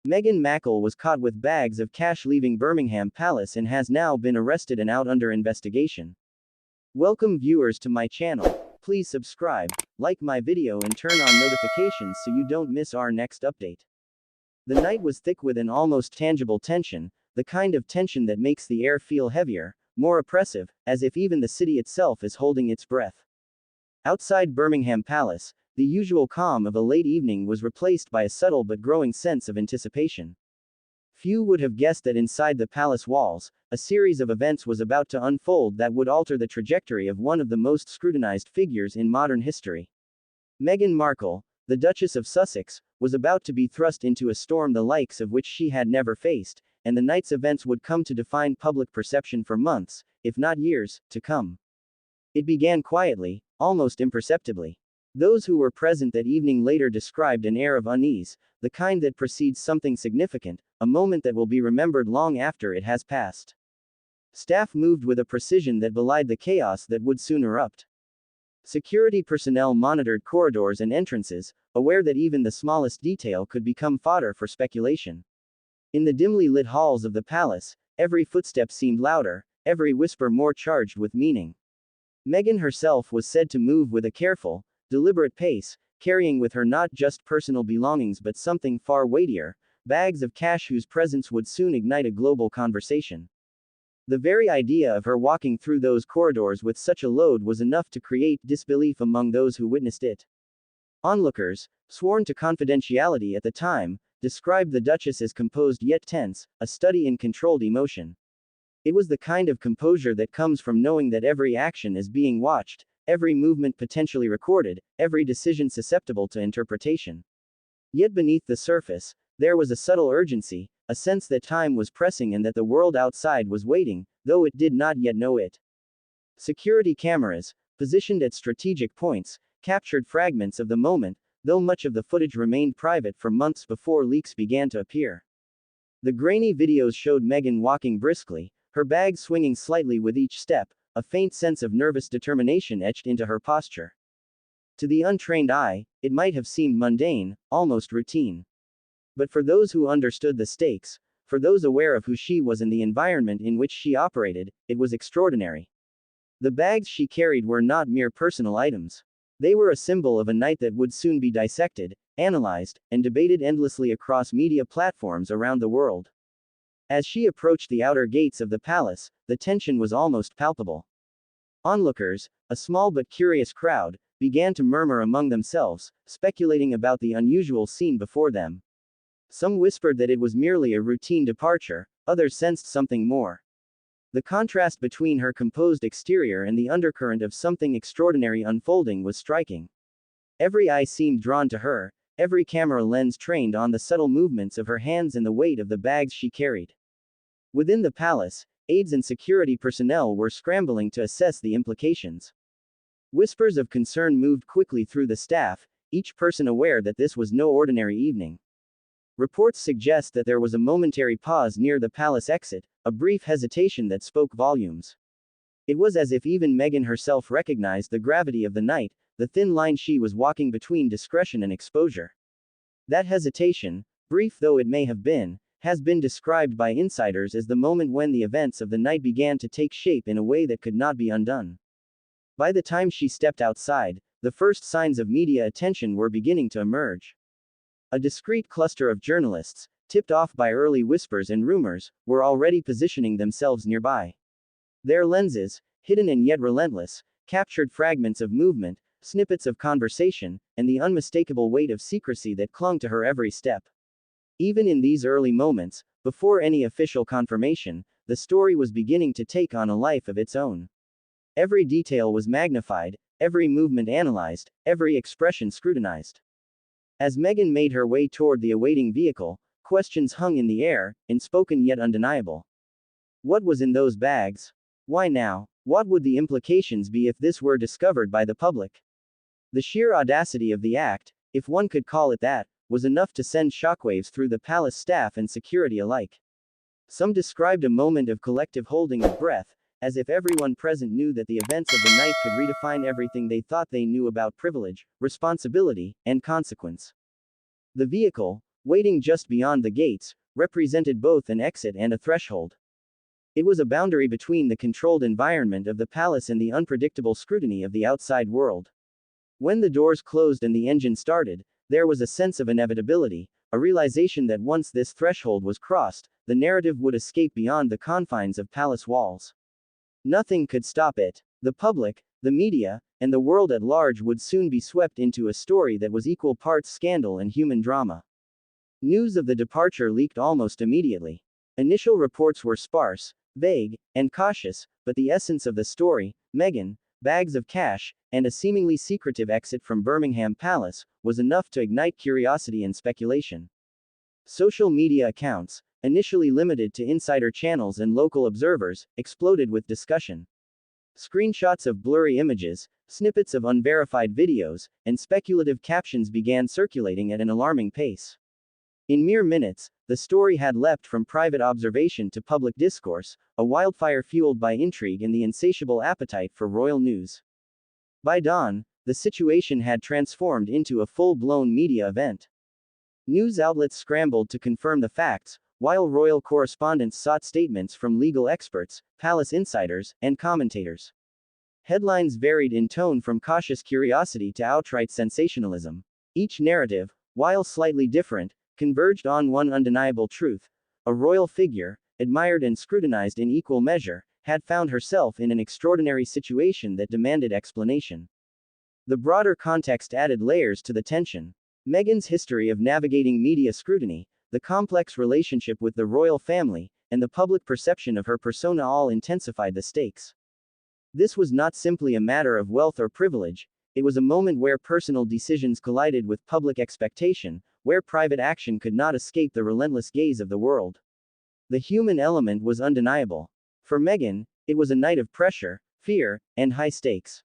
Meghan Mackle was caught with bags of cash leaving Birmingham Palace and has now been arrested and out under investigation. Welcome viewers to my channel. Please subscribe, like my video and turn on notifications so you don't miss our next update. The night was thick with an almost tangible tension, the kind of tension that makes the air feel heavier, more oppressive, as if even the city itself is holding its breath. Outside Birmingham Palace, the usual calm of a late evening was replaced by a subtle but growing sense of anticipation. Few would have guessed that inside the palace walls, a series of events was about to unfold that would alter the trajectory of one of the most scrutinized figures in modern history. Meghan Markle, the Duchess of Sussex, was about to be thrust into a storm the likes of which she had never faced, and the night's events would come to define public perception for months, if not years, to come. It began quietly, almost imperceptibly. Those who were present that evening later described an air of unease, the kind that precedes something significant, a moment that will be remembered long after it has passed. Staff moved with a precision that belied the chaos that would soon erupt. Security personnel monitored corridors and entrances, aware that even the smallest detail could become fodder for speculation. In the dimly lit halls of the palace, every footstep seemed louder, every whisper more charged with meaning. Meghan herself was said to move with a careful, deliberate pace, carrying with her not just personal belongings but something far weightier, bags of cash whose presence would soon ignite a global conversation. The very idea of her walking through those corridors with such a load was enough to create disbelief among those who witnessed it. Onlookers, sworn to confidentiality at the time, described the Duchess as composed yet tense, a study in controlled emotion. It was the kind of composure that comes from knowing that every action is being watched, every movement potentially recorded, every decision susceptible to interpretation. Yet beneath the surface, there was a subtle urgency, a sense that time was pressing and that the world outside was waiting, though it did not yet know it. Security cameras, positioned at strategic points, captured fragments of the moment, though much of the footage remained private for months before leaks began to appear. The grainy videos showed Meghan walking briskly, her bag swinging slightly with each step, a faint sense of nervous determination etched into her posture. To the untrained eye, it might have seemed mundane, almost routine. But for those who understood the stakes, for those aware of who she was and the environment in which she operated, it was extraordinary. The bags she carried were not mere personal items. They were a symbol of a night that would soon be dissected, analyzed, and debated endlessly across media platforms around the world. As she approached the outer gates of the palace, the tension was almost palpable. Onlookers, a small but curious crowd, began to murmur among themselves, speculating about the unusual scene before them. Some whispered that it was merely a routine departure, others sensed something more. The contrast between her composed exterior and the undercurrent of something extraordinary unfolding was striking. Every eye seemed drawn to her, every camera lens trained on the subtle movements of her hands and the weight of the bags she carried. Within the palace, aides and security personnel were scrambling to assess the implications. Whispers of concern moved quickly through the staff, each person aware that this was no ordinary evening. Reports suggest that there was a momentary pause near the palace exit, a brief hesitation that spoke volumes. It was as if even Meghan herself recognized the gravity of the night, the thin line she was walking between discretion and exposure. That hesitation, brief though it may have been, has been described by insiders as the moment when the events of the night began to take shape in a way that could not be undone. By the time she stepped outside, the first signs of media attention were beginning to emerge. A discreet cluster of journalists, tipped off by early whispers and rumors, were already positioning themselves nearby. Their lenses, hidden and yet relentless, captured fragments of movement, snippets of conversation, and the unmistakable weight of secrecy that clung to her every step. Even in these early moments, before any official confirmation, the story was beginning to take on a life of its own. Every detail was magnified, every movement analyzed, every expression scrutinized. As Meghan made her way toward the awaiting vehicle, questions hung in the air, unspoken yet undeniable. What was in those bags? Why now? What would the implications be if this were discovered by the public? The sheer audacity of the act, if one could call it that, was enough to send shockwaves through the palace staff and security alike. Some described a moment of collective holding of breath, as if everyone present knew that the events of the night could redefine everything they thought they knew about privilege, responsibility, and consequence. The vehicle, waiting just beyond the gates, represented both an exit and a threshold. It was a boundary between the controlled environment of the palace and the unpredictable scrutiny of the outside world. When the doors closed and the engine started, there was a sense of inevitability, a realization that once this threshold was crossed, the narrative would escape beyond the confines of palace walls. Nothing could stop it. The public, the media, and the world at large would soon be swept into a story that was equal parts scandal and human drama. News of the departure leaked almost immediately. Initial reports were sparse, vague, and cautious, but the essence of the story, Meghan, bags of cash, and a seemingly secretive exit from Birmingham Palace, was enough to ignite curiosity and speculation. Social media accounts, initially limited to insider channels and local observers, exploded with discussion. Screenshots of blurry images, snippets of unverified videos, and speculative captions began circulating at an alarming pace. In mere minutes, the story had leapt from private observation to public discourse, a wildfire fueled by intrigue and the insatiable appetite for royal news. By dawn, the situation had transformed into a full-blown media event. News outlets scrambled to confirm the facts, while royal correspondents sought statements from legal experts, palace insiders, and commentators. Headlines varied in tone from cautious curiosity to outright sensationalism. Each narrative, while slightly different, converged on one undeniable truth: a royal figure, admired and scrutinized in equal measure, had found herself in an extraordinary situation that demanded explanation. The broader context added layers to the tension. Meghan's history of navigating media scrutiny, the complex relationship with the royal family, and the public perception of her persona all intensified the stakes. This was not simply a matter of wealth or privilege, it was a moment where personal decisions collided with public expectation, where private action could not escape the relentless gaze of the world. The human element was undeniable. For Meghan, it was a night of pressure, fear, and high stakes.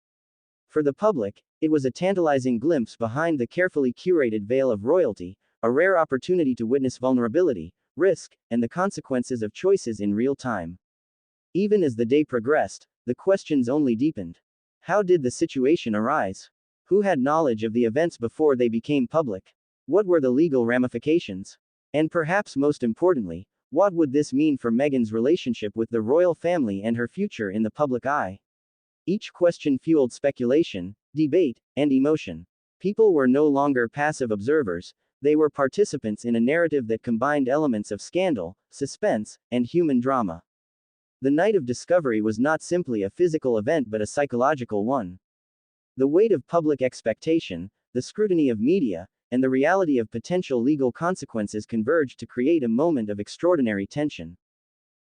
For the public, it was a tantalizing glimpse behind the carefully curated veil of royalty, a rare opportunity to witness vulnerability, risk, and the consequences of choices in real time. Even as the day progressed, the questions only deepened. How did the situation arise? Who had knowledge of the events before they became public? What were the legal ramifications? And perhaps most importantly, what would this mean for Meghan's relationship with the royal family and her future in the public eye? Each question fueled speculation, debate, and emotion. People were no longer passive observers, they were participants in a narrative that combined elements of scandal, suspense, and human drama. The night of discovery was not simply a physical event but a psychological one. The weight of public expectation, the scrutiny of media, and the reality of potential legal consequences converged to create a moment of extraordinary tension.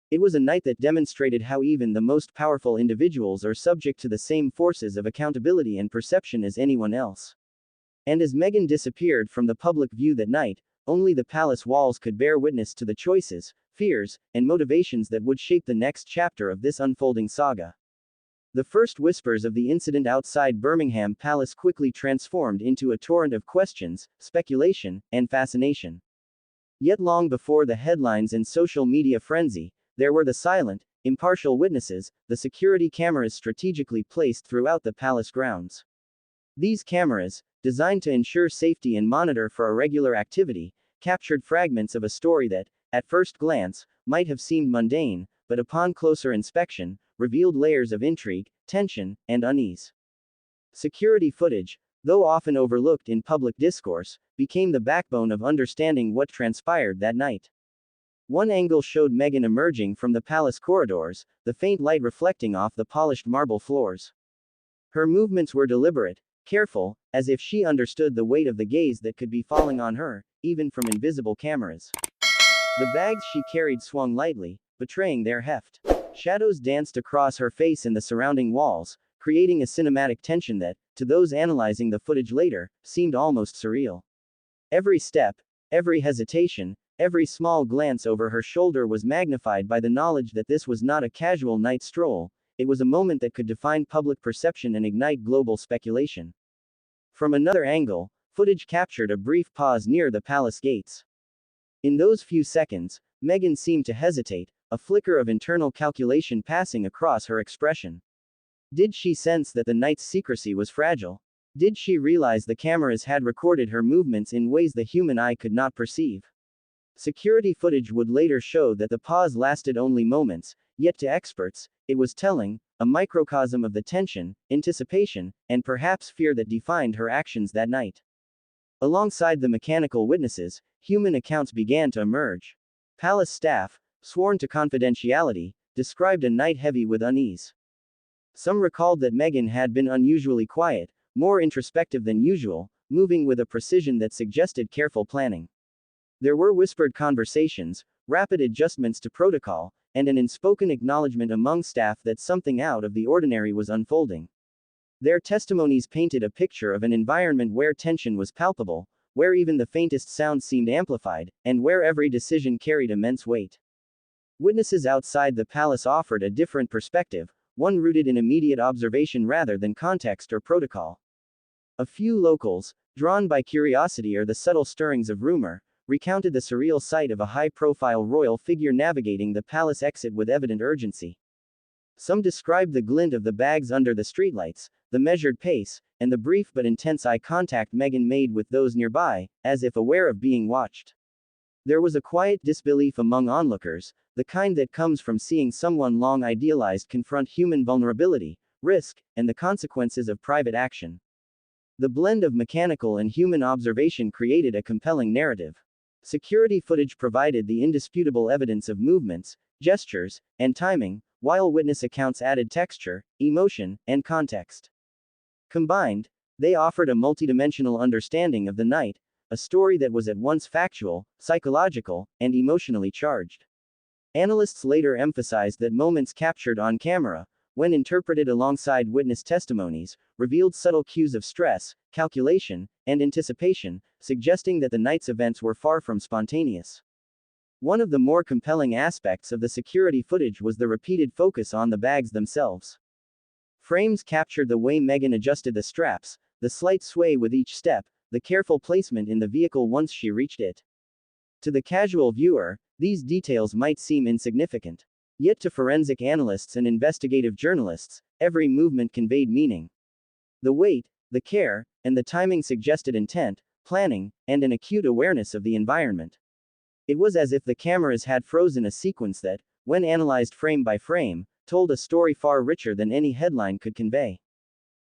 It was a night that demonstrated how even the most powerful individuals are subject to the same forces of accountability and perception as anyone else. And as Meghan disappeared from the public view that night, only the palace walls could bear witness to the choices, fears, and motivations that would shape the next chapter of this unfolding saga. The first whispers of the incident outside Birmingham Palace quickly transformed into a torrent of questions, speculation, and fascination. Yet long before the headlines and social media frenzy, there were the silent, impartial witnesses, the security cameras strategically placed throughout the palace grounds. These cameras, designed to ensure safety and monitor for irregular activity, captured fragments of a story that, at first glance, might have seemed mundane, but upon closer inspection, revealed layers of intrigue, tension, and unease. Security footage, though often overlooked in public discourse, became the backbone of understanding what transpired that night. One angle showed Meghan emerging from the palace corridors, the faint light reflecting off the polished marble floors. Her movements were deliberate, careful, as if she understood the weight of the gaze that could be falling on her, even from invisible cameras. The bags she carried swung lightly, betraying their heft. Shadows danced across her face and the surrounding walls, creating a cinematic tension that, to those analyzing the footage later, seemed almost surreal. Every step, every hesitation, every small glance over her shoulder was magnified by the knowledge that this was not a casual night stroll, it was a moment that could define public perception and ignite global speculation. From another angle, footage captured a brief pause near the palace gates. In those few seconds, Meghan seemed to hesitate, a flicker of internal calculation passing across her expression. Did she sense that the night's secrecy was fragile? Did she realize the cameras had recorded her movements in ways the human eye could not perceive? Security footage would later show that the pause lasted only moments, yet to experts, it was telling, a microcosm of the tension, anticipation, and perhaps fear that defined her actions that night. Alongside the mechanical witnesses, human accounts began to emerge. Palace staff, sworn to confidentiality, described a night heavy with unease. Some recalled that Meghan had been unusually quiet, more introspective than usual, moving with a precision that suggested careful planning. There were whispered conversations, rapid adjustments to protocol, and an unspoken acknowledgement among staff that something out of the ordinary was unfolding. Their testimonies painted a picture of an environment where tension was palpable, where even the faintest sound seemed amplified, and where every decision carried immense weight. Witnesses outside the palace offered a different perspective, one rooted in immediate observation rather than context or protocol. A few locals, drawn by curiosity or the subtle stirrings of rumor, recounted the surreal sight of a high-profile royal figure navigating the palace exit with evident urgency. Some described the glint of the bags under the streetlights, the measured pace, and the brief but intense eye contact Meghan made with those nearby, as if aware of being watched. There was a quiet disbelief among onlookers, the kind that comes from seeing someone long idealized confront human vulnerability, risk, and the consequences of private action. The blend of mechanical and human observation created a compelling narrative. Security footage provided the indisputable evidence of movements, gestures, and timing, while witness accounts added texture, emotion, and context. Combined, they offered a multidimensional understanding of the night, a story that was at once factual, psychological, and emotionally charged. Analysts later emphasized that moments captured on camera, when interpreted alongside witness testimonies, revealed subtle cues of stress, calculation, and anticipation, suggesting that the night's events were far from spontaneous. One of the more compelling aspects of the security footage was the repeated focus on the bags themselves. Frames captured the way Meghan adjusted the straps, the slight sway with each step, the careful placement in the vehicle once she reached it. To the casual viewer, these details might seem insignificant. Yet to forensic analysts and investigative journalists, every movement conveyed meaning. The weight, the care, and the timing suggested intent, planning, and an acute awareness of the environment. It was as if the cameras had frozen a sequence that, when analyzed frame by frame, told a story far richer than any headline could convey.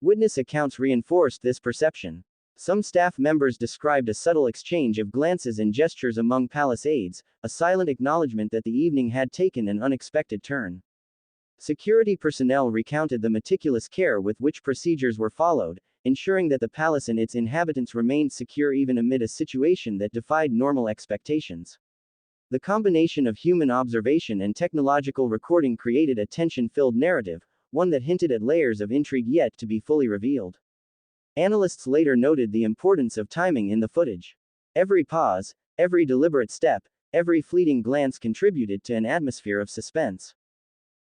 Witness accounts reinforced this perception. Some staff members described a subtle exchange of glances and gestures among palace aides, a silent acknowledgement that the evening had taken an unexpected turn. Security personnel recounted the meticulous care with which procedures were followed, ensuring that the palace and its inhabitants remained secure even amid a situation that defied normal expectations. The combination of human observation and technological recording created a tension-filled narrative, one that hinted at layers of intrigue yet to be fully revealed. Analysts later noted the importance of timing in the footage. Every pause, every deliberate step, every fleeting glance contributed to an atmosphere of suspense.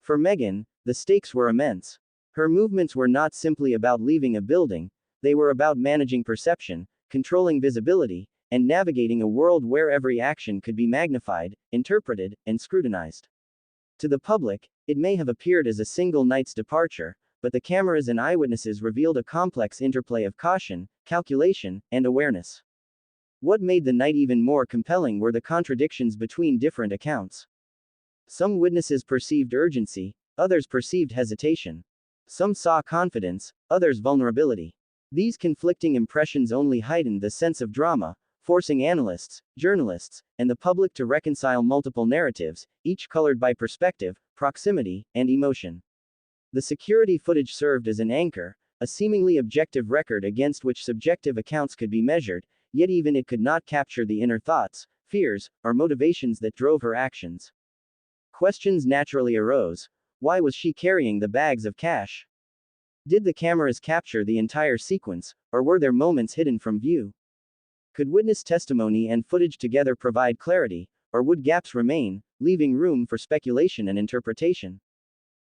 For Meghan, the stakes were immense. Her movements were not simply about leaving a building, they were about managing perception, controlling visibility, and navigating a world where every action could be magnified, interpreted, and scrutinized. To the public, it may have appeared as a single night's departure, but the cameras and eyewitnesses revealed a complex interplay of caution, calculation, and awareness. What made the night even more compelling were the contradictions between different accounts. Some witnesses perceived urgency, others perceived hesitation. Some saw confidence, others vulnerability. These conflicting impressions only heightened the sense of drama, forcing analysts, journalists, and the public to reconcile multiple narratives, each colored by perspective, proximity, and emotion. The security footage served as an anchor, a seemingly objective record against which subjective accounts could be measured, yet even it could not capture the inner thoughts, fears, or motivations that drove her actions. Questions naturally arose. Why was she carrying the bags of cash? Did the cameras capture the entire sequence, or were there moments hidden from view? Could witness testimony and footage together provide clarity, or would gaps remain, leaving room for speculation and interpretation?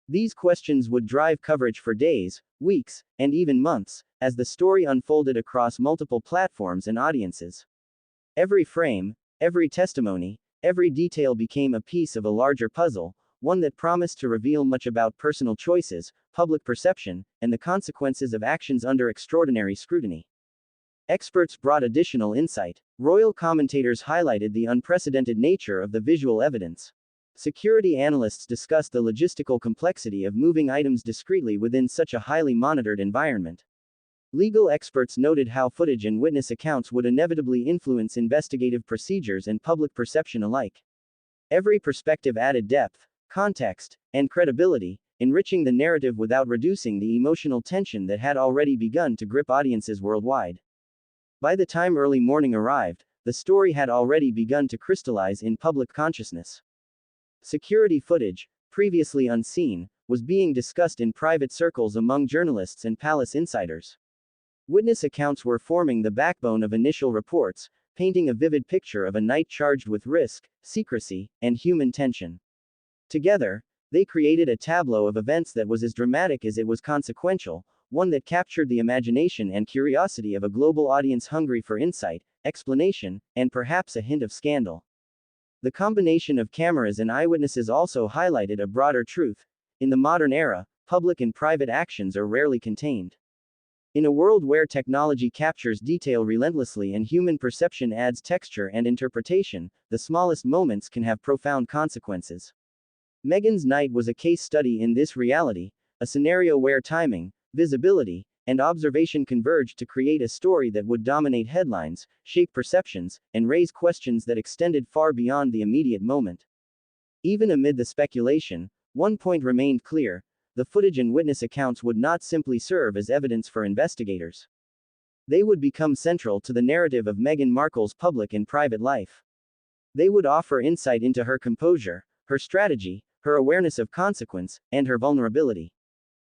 These questions would drive coverage for days, weeks, and even months, as the story unfolded across multiple platforms and audiences. Every frame, every testimony, every detail became a piece of a larger puzzle, one that promised to reveal much about personal choices, public perception, and the consequences of actions under extraordinary scrutiny. Experts brought additional insight. Royal commentators highlighted the unprecedented nature of the visual evidence. Security analysts discussed the logistical complexity of moving items discreetly within such a highly monitored environment. Legal experts noted how footage and witness accounts would inevitably influence investigative procedures and public perception alike. Every perspective added depth, context, and credibility, enriching the narrative without reducing the emotional tension that had already begun to grip audiences worldwide. By the time early morning arrived, the story had already begun to crystallize in public consciousness. Security footage, previously unseen, was being discussed in private circles among journalists and palace insiders. Witness accounts were forming the backbone of initial reports, painting a vivid picture of a night charged with risk, secrecy, and human tension. Together, they created a tableau of events that was as dramatic as it was consequential, one that captured the imagination and curiosity of a global audience hungry for insight, explanation, and perhaps a hint of scandal. The combination of cameras and eyewitnesses also highlighted a broader truth. In the modern era, public and private actions are rarely contained. In a world where technology captures detail relentlessly and human perception adds texture and interpretation, the smallest moments can have profound consequences. Meghan's night was a case study in this reality, a scenario where timing, visibility, and observation converged to create a story that would dominate headlines, shape perceptions, and raise questions that extended far beyond the immediate moment. Even amid the speculation, one point remained clear: the footage and witness accounts would not simply serve as evidence for investigators. They would become central to the narrative of Meghan Markle's public and private life. They would offer insight into her composure, her strategy, her awareness of consequence, and her vulnerability.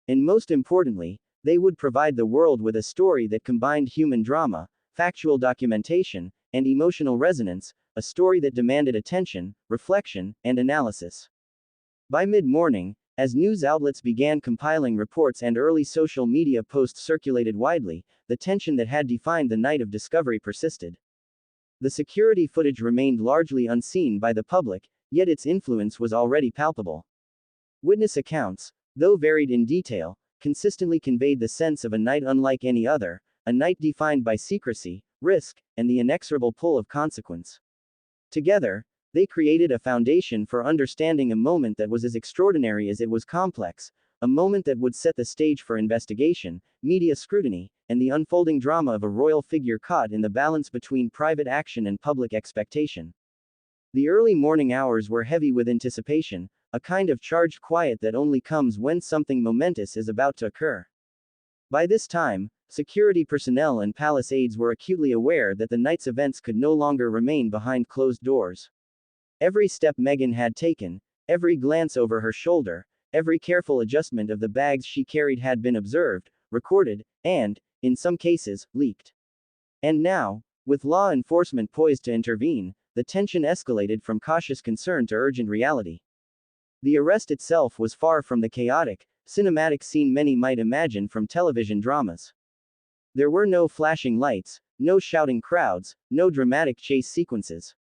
And most importantly, they would provide the world with a story that combined human drama, factual documentation, and emotional resonance, a story that demanded attention, reflection, and analysis. By mid-morning, as news outlets began compiling reports and early social media posts circulated widely, the tension that had defined the night of discovery persisted. The security footage remained largely unseen by the public, yet its influence was already palpable. Witness accounts, though varied in detail, consistently conveyed the sense of a night unlike any other, a night defined by secrecy, risk, and the inexorable pull of consequence. Together, they created a foundation for understanding a moment that was as extraordinary as it was complex, a moment that would set the stage for investigation, media scrutiny, and the unfolding drama of a royal figure caught in the balance between private action and public expectation. The early morning hours were heavy with anticipation, a kind of charged quiet that only comes when something momentous is about to occur. By this time, security personnel and palace aides were acutely aware that the night's events could no longer remain behind closed doors. Every step Meghan had taken, every glance over her shoulder, every careful adjustment of the bags she carried had been observed, recorded, and, in some cases, leaked. And now, with law enforcement poised to intervene, the tension escalated from cautious concern to urgent reality. The arrest itself was far from the chaotic, cinematic scene many might imagine from television dramas. There were no flashing lights, no shouting crowds, no dramatic chase sequences.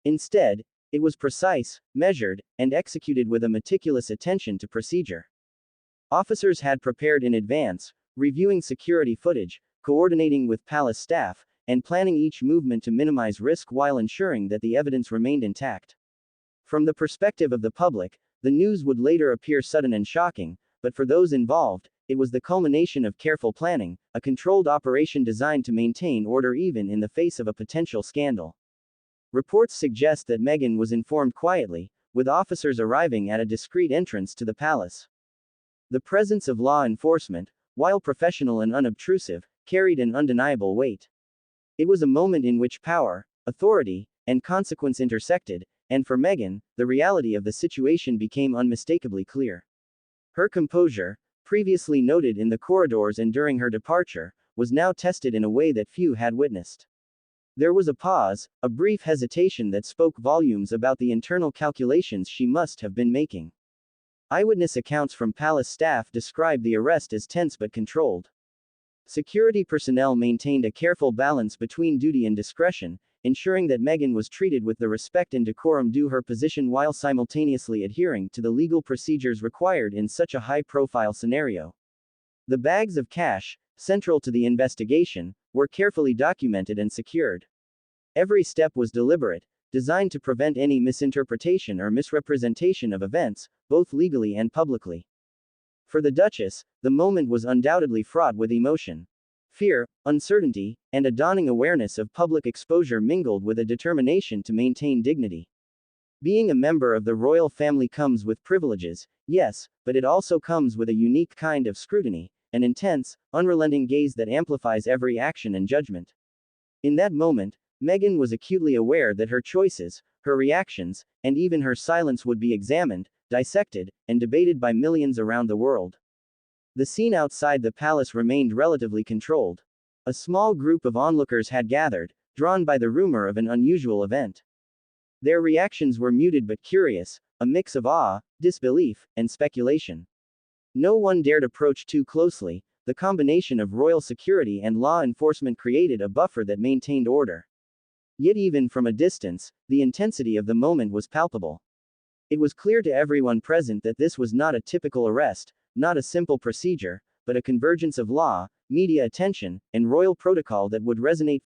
Instead, it was precise, measured, and executed with a meticulous attention to procedure. Officers had prepared in advance, reviewing security footage, coordinating with palace staff, and planning each movement to minimize risk while ensuring that the evidence remained intact. From the perspective of the public, the news would later appear sudden and shocking, but for those involved, it was the culmination of careful planning, a controlled operation designed to maintain order even in the face of a potential scandal. Reports suggest that Meghan was informed quietly, with officers arriving at a discreet entrance to the palace. The presence of law enforcement, while professional and unobtrusive, carried an undeniable weight. It was a moment in which power, authority, and consequence intersected, and for Meghan, the reality of the situation became unmistakably clear. Her composure, previously noted in the corridors and during her departure, was now tested in a way that few had witnessed. There was a pause, a brief hesitation that spoke volumes about the internal calculations she must have been making. Eyewitness accounts from palace staff described the arrest as tense but controlled. Security personnel maintained a careful balance between duty and discretion, ensuring that Meghan was treated with the respect and decorum due her position while simultaneously adhering to the legal procedures required in such a high-profile scenario. The bags of cash, central to the investigation, were carefully documented and secured. Every step was deliberate, designed to prevent any misinterpretation or misrepresentation of events, both legally and publicly. For the Duchess, the moment was undoubtedly fraught with emotion. Fear, uncertainty, and a dawning awareness of public exposure mingled with a determination to maintain dignity. Being a member of the royal family comes with privileges, yes, but it also comes with a unique kind of scrutiny, an intense, unrelenting gaze that amplifies every action and judgment. In that moment, Meghan was acutely aware that her choices, her reactions, and even her silence would be examined, dissected, and debated by millions around the world. The scene outside the palace remained relatively controlled. A small group of onlookers had gathered, drawn by the rumor of an unusual event. Their reactions were muted but curious, a mix of awe, disbelief, and speculation. No one dared approach too closely. The combination of royal security and law enforcement created a buffer that maintained order. Yet even from a distance, the intensity of the moment was palpable. It was clear to everyone present that this was not a typical arrest, not a simple procedure, but a convergence of law, media attention, and royal protocol that would resonate